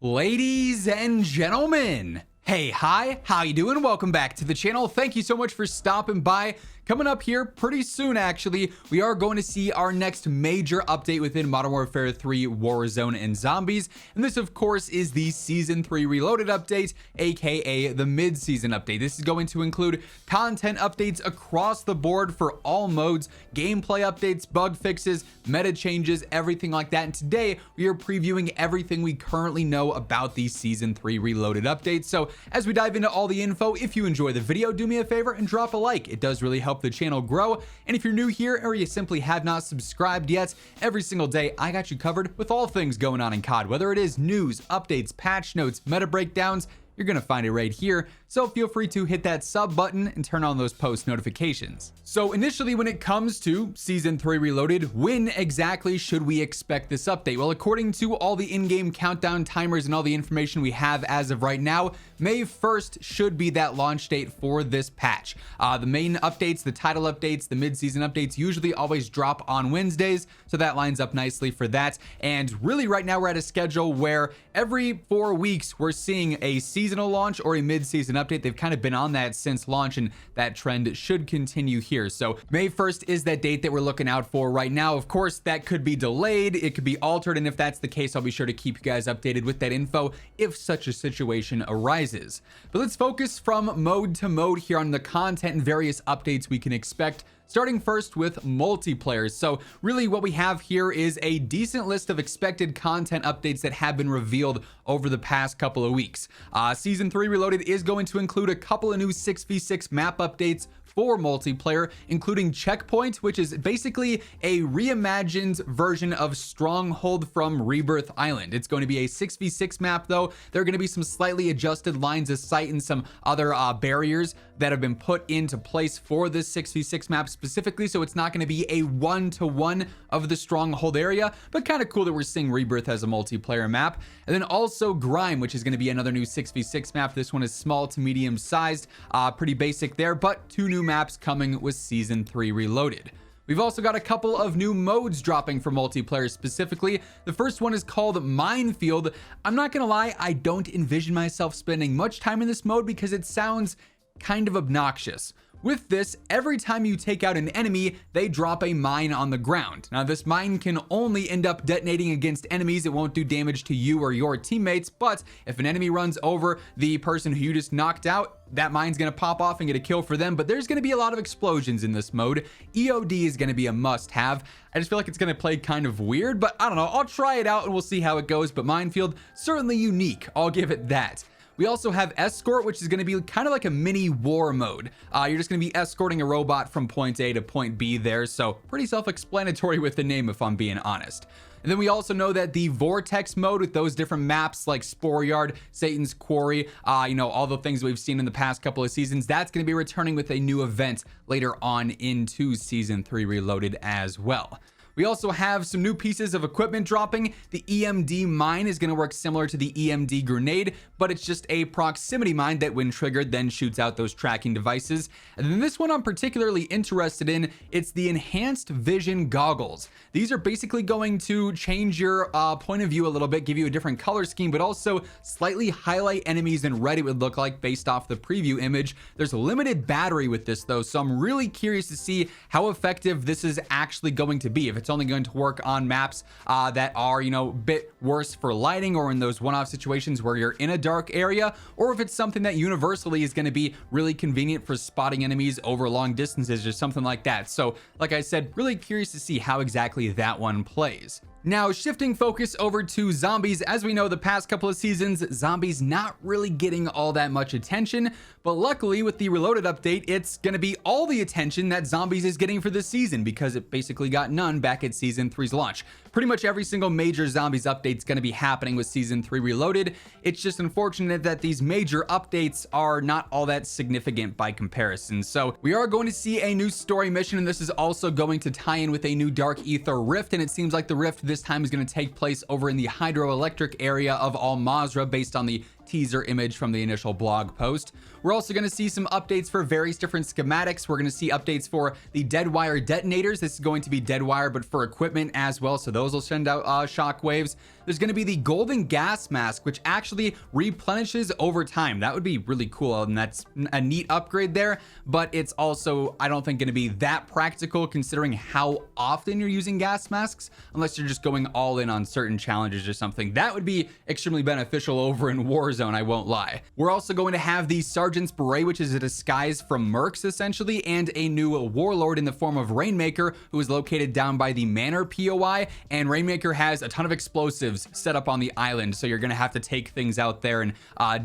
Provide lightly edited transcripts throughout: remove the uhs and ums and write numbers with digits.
Ladies and gentlemen, hey, hi, how you doing? Welcome back to the channel. Thank you so much for stopping by. Coming up here pretty soon, actually, we are going to see our next major update within Modern Warfare 3 Warzone and Zombies. And this, of course, is the Season 3 Reloaded update, aka the mid-season update. This is going to include content updates across the board for all modes, gameplay updates, bug fixes, meta changes, everything like that. And today, we are previewing everything we currently know about the Season 3 Reloaded update. So as we dive into all the info, if you enjoy the video, do me a favor and drop a like. It does really help the channel grow. And if you're new here or you simply have not subscribed yet, every single day I got you covered with all things going on in COD, whether it is news, updates, patch notes, meta breakdowns. You're gonna find it right here, so feel free to hit that sub button and turn on those post notifications. So initially, when it comes to Season 3 Reloaded, when exactly should we expect this update? Well, according to all the in-game countdown timers and all the information we have as of right now, May 1st should be that launch date for this patch. The main updates, the title updates, the mid-season updates usually always drop on Wednesdays, so that lines up nicely for that. And really right now we're at a schedule where every 4 weeks we're seeing a seasonal launch or a mid-season update. They've kind of been on that since launch, and that trend should continue here. So May 1st is that date that we're looking out for right now. Of course, that could be delayed, it could be altered, and if that's the case, I'll be sure to keep you guys updated with that info if such a situation arises. But let's focus from mode to mode here on the content and various updates we can expect, starting first with multiplayer. So really what we have here is a decent list of expected content updates that have been revealed over the past couple of weeks. Season 3 Reloaded is going to include a couple of new 6v6 map updates for multiplayer, including Checkpoint, which is basically a reimagined version of Stronghold from Rebirth Island. It's going to be a 6v6 map though. There are going to be some slightly adjusted lines of sight and some other barriers that have been put into place for this 6v6 map specifically, so it's not going to be a one-to-one of the Stronghold area, but kind of cool that we're seeing Rebirth as a multiplayer map. And then also Grime, which is going to be another new 6v6 map. This one is small to medium sized, pretty basic there, but 2 new maps coming with Season 3 Reloaded. We've also got a couple of new modes dropping for multiplayer specifically. The first one is called Minefield. I'm not gonna lie, I don't envision myself spending much time in this mode because it sounds kind of obnoxious. With this, every time you take out an enemy, they drop a mine on the ground. Now, this mine can only end up detonating against enemies. It won't do damage to you or your teammates, but if an enemy runs over the person who you just knocked out, that mine's gonna pop off and get a kill for them. But there's gonna be a lot of explosions in this mode. EOD is gonna be a must-have. I just feel like it's gonna play kind of weird, but I don't know. I'll try it out and we'll see how it goes. But Minefield, certainly unique. I'll give it that. We also have Escort, which is going to be kind of like a mini war mode. You're just going to be escorting a robot from point A to point B there, so pretty self-explanatory with the name if I'm being honest. And then we also know that the Vortex mode with those different maps like Spore Yard, Satan's Quarry, all the things we've seen in the past couple of seasons, that's going to be returning with a new event later on into Season 3 Reloaded as well. We also have some new pieces of equipment dropping. The EMD mine is going to work similar to the EMD grenade, but it's just a proximity mine that when triggered then shoots out those tracking devices. And then this one I'm particularly interested in, it's the enhanced vision goggles. These are basically going to change your point of view a little bit, give you a different color scheme, but also slightly highlight enemies in red it would look like based off the preview image. There's a limited battery with this though, so I'm really curious to see how effective this is actually going to be. If it's only going to work on maps that are, a bit worse for lighting or in those one-off situations where you're in a dark area, or if it's something that universally is going to be really convenient for spotting enemies over long distances or something like that. So like I said, really curious to see how exactly that one plays. Now, shifting focus over to zombies, as we know the past couple of seasons, zombies not really getting all that much attention, but luckily with the Reloaded update, it's going to be all the attention that zombies is getting for this season because it basically got none back at Season 3's launch. Pretty much every single major zombies update is going to be happening with Season 3 Reloaded. It's just unfortunate that these major updates are not all that significant by comparison. So we are going to see a new story mission, and this is also going to tie in with a new Dark Ether Rift, and it seems like the Rift this time is going to take place over in the hydroelectric area of Al Mazrah based on the teaser image from the initial blog post. We're also going to see some updates for various different schematics. We're going to see updates for the dead wire detonators. This is going to be dead wire, but for equipment as well, so those will send out shockwaves. There's going to be the golden gas mask, which actually replenishes over time. That would be really cool, and that's a neat upgrade there, but it's also, I don't think, going to be that practical considering how often you're using gas masks, unless you're just going all in on certain challenges or something. That would be extremely beneficial over in Warzone, I won't lie. We're also going to have the Sergeant's Beret, which is a disguise from Mercs essentially, and a new warlord in the form of Rainmaker, who is located down by the Manor POI, and Rainmaker has a ton of explosives set up on the island, so you're going to have to take things out there and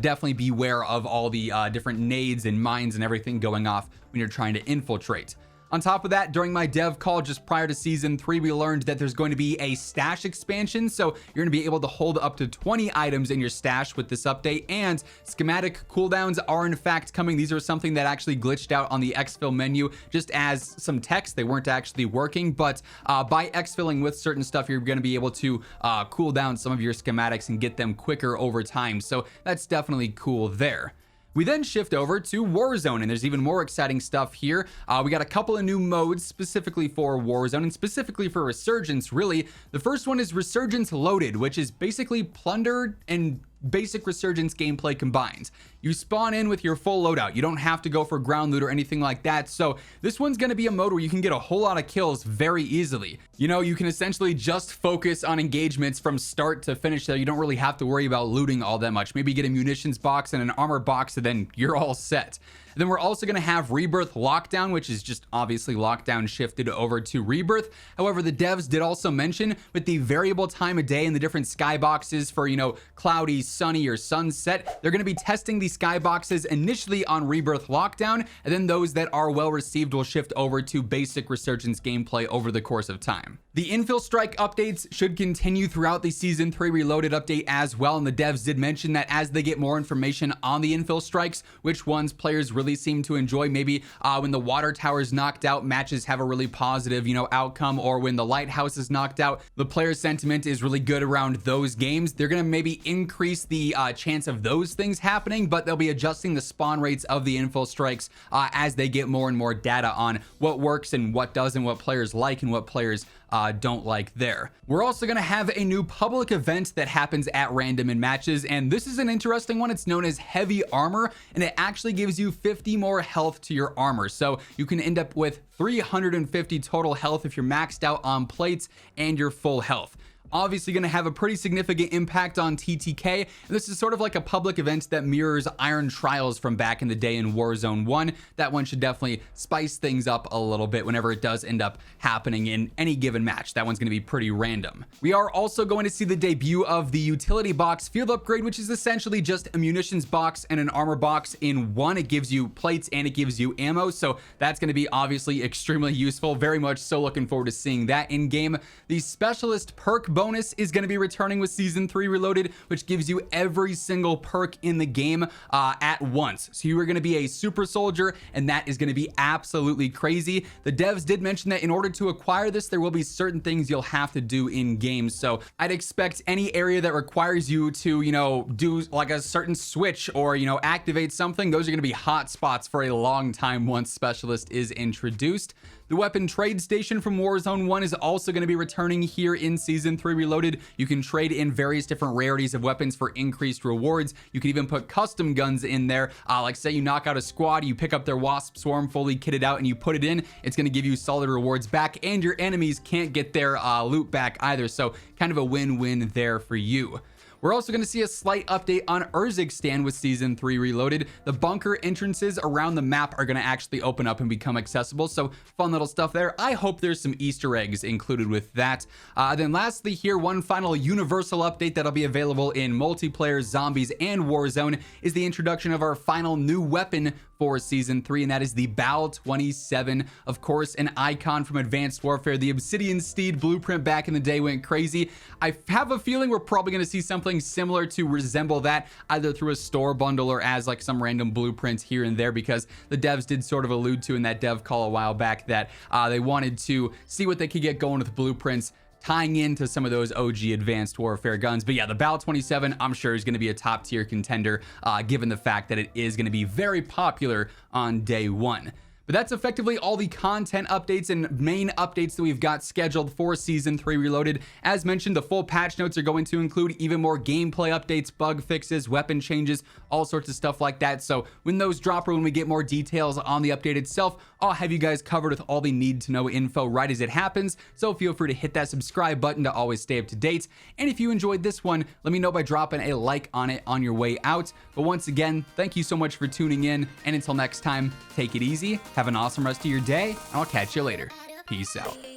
definitely beware of all the different nades and mines and everything going off when you're trying to infiltrate. On top of that, during my dev call just prior to season 3, we learned that there's going to be a stash expansion, so you're going to be able to hold up to 20 items in your stash with this update, and schematic cooldowns are in fact coming. These are something that actually glitched out on the exfil menu just as some text. They weren't actually working, but by exfilling with certain stuff, you're going to be able to cool down some of your schematics and get them quicker over time, so that's definitely cool there. We then shift over to Warzone, and there's even more exciting stuff here. We got a couple of new modes specifically for Warzone and specifically for Resurgence, really. The first one is Resurgence Loaded, which is basically plunder and basic Resurgence gameplay combined. You spawn in with your full loadout. You don't have to go for ground loot or anything like that. So this one's going to be a mode where you can get a whole lot of kills very easily. You know, you can essentially just focus on engagements from start to finish, so you don't really have to worry about looting all that much. Maybe get a munitions box and an armor box, and then you're all set. And then we're also going to have Rebirth Lockdown, which is just obviously Lockdown shifted over to Rebirth. However, the devs did also mention with the variable time of day and the different skyboxes for, you know, cloudy, sunny, or sunset, they're going to be testing the skyboxes initially on Rebirth Lockdown, and then those that are well received will shift over to basic Resurgence gameplay over the course of time. The Infill Strike updates should continue throughout the Season 3 Reloaded update as well, and the devs did mention that as they get more information on the Infill Strikes, which ones players really seem to enjoy, maybe when the water tower is knocked out, matches have a really positive, you know, outcome, or when the lighthouse is knocked out, the player sentiment is really good around those games. They're going to maybe increase the chance of those things happening, but they'll be adjusting the spawn rates of the Infill Strikes as they get more and more data on what works and what doesn't, what players like and what players don't like there. We're also going to have a new public event that happens at random in matches, and this is an interesting one. It's known as Heavy Armor, and it actually gives you 50 more health to your armor, so you can end up with 350 total health if you're maxed out on plates and your full health. Obviously going to have a pretty significant impact on TTK, and this is sort of like a public event that mirrors Iron Trials from back in the day in Warzone 1. That one should definitely spice things up a little bit whenever it does end up happening in any given match. That one's going to be pretty random. We are also going to see the debut of the Utility Box Field Upgrade, which is essentially just a munitions box and an armor box in one. It gives you plates and it gives you ammo, so that's going to be obviously extremely useful. Very much so looking forward to seeing that in game. The Specialist perk bonus is going to be returning with Season 3 Reloaded, which gives you every single perk in the game at once. So you are going to be a super soldier, and that is going to be absolutely crazy. The devs did mention that in order to acquire this, there will be certain things you'll have to do in game. So I'd expect any area that requires you to, you know, do like a certain switch or, you know, activate something, those are going to be hot spots for a long time once Specialist is introduced. The weapon trade station from Warzone 1 is also going to be returning here in Season 3 Reloaded. You can trade in various different rarities of weapons for increased rewards. You can even put custom guns in there. Like say you knock out a squad, you pick up their Wasp Swarm fully kitted out and you put it in. It's going to give you solid rewards back, and your enemies can't get their loot back either. So kind of a win-win there for you. We're also going to see a slight update on Urzikstan with Season 3 Reloaded. The bunker entrances around the map are going to actually open up and become accessible, so fun little stuff there. I hope there's some Easter eggs included with that. Then lastly here, one final universal update that'll be available in multiplayer, zombies, and Warzone is the introduction of our final new weapon for Season 3, and that is the BAL-27. Of course, an icon from Advanced Warfare. The Obsidian Steed blueprint back in the day went crazy. I have a feeling we're probably going to see something similar to resemble that, either through a store bundle or as like some random blueprints here and there, because the devs did sort of allude to in that dev call a while back that they wanted to see what they could get going with blueprints tying into some of those OG Advanced Warfare guns. But yeah, the Bal 27, I'm sure is going to be a top tier contender, given the fact that it is going to be very popular on day one. But that's effectively all the content updates and main updates that we've got scheduled for Season 3 Reloaded. As mentioned, the full patch notes are going to include even more gameplay updates, bug fixes, weapon changes, all sorts of stuff like that. So when those drop or when we get more details on the update itself, I'll have you guys covered with all the need-to-know info right as it happens. So feel free to hit that subscribe button to always stay up to date. And if you enjoyed this one, let me know by dropping a like on it on your way out. But once again, thank you so much for tuning in. And until next time, take it easy. Have an awesome rest of your day, and I'll catch you later. Peace out.